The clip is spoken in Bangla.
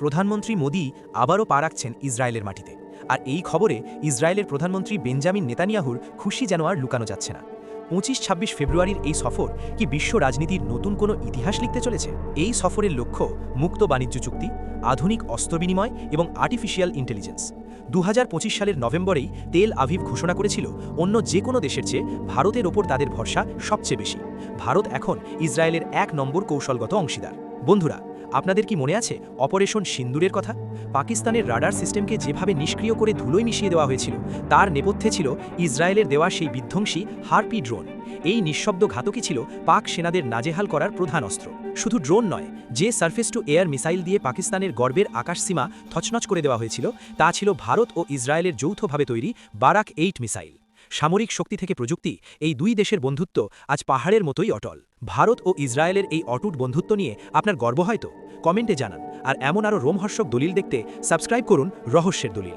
প্রধানমন্ত্রী মোদি আবারও পা রাখছেন ইসরায়েলের মাটিতে। আর এই খবরে ইসরায়েলের প্রধানমন্ত্রী বেঞ্জামিন নেতানিয়াহুর খুশি যেন আর লুকানো যাচ্ছে না। 25-26 ফেব্রুয়ারির এই সফর কি বিশ্ব রাজনীতির নতুন কোনো ইতিহাস লিখতে চলেছে? এই সফরের লক্ষ্য মুক্ত বাণিজ্য চুক্তি, আধুনিক অস্ত্র বিনিময় এবং আর্টিফিশিয়াল ইন্টেলিজেন্স। 2025 সালের নভেম্বরেই তেল আভিভ ঘোষণা করেছিল অন্য যে কোনো দেশের চেয়ে ভারতের ওপর তাদের ভরসা সবচেয়ে বেশি। ভারত এখন ইসরায়েলের 1 নম্বর কৌশলগত অংশীদার। বন্ধুরা, আপনাদের কি মনে আছে অপারেশন সিন্দুরের কথা? পাকিস্তানের রাডার সিস্টেমকে যেভাবে নিষ্ক্রিয় করে ধুলোয় মিশিয়ে দেওয়া হয়েছিল, তার নেপথ্যে ছিল ইসরায়েলের দেওয়া সেই বিধ্বংসী হারপি ড্রোন। এই নিঃশব্দ ঘাতকী ছিল পাক সেনাদের নাজেহাল করার প্রধান অস্ত্র। শুধু ড্রোন নয়, যে সারফেস টু এয়ার মিসাইল দিয়ে পাকিস্তানের গর্বের আকাশসীমা তছনছ করে দেওয়া হয়েছিল, তা ছিল ভারত ও ইসরায়েলের যৌথভাবে তৈরি বারাক 8 মিসাইল। সামরিক শক্তি থেকে প্রযুক্তি, এই দুই দেশের বন্ধুত্ব আজ পাহাড়ের মতোই অটল। ভারত ও ইসরায়েলের এই অটুট বন্ধুত্ব নিয়ে আপনার গর্ব হয়তো? কমেন্টে জানান। আর এমন আরও রোমহর্ষক দলিল দেখতে সাবস্ক্রাইব করুন রহস্যের দলিল।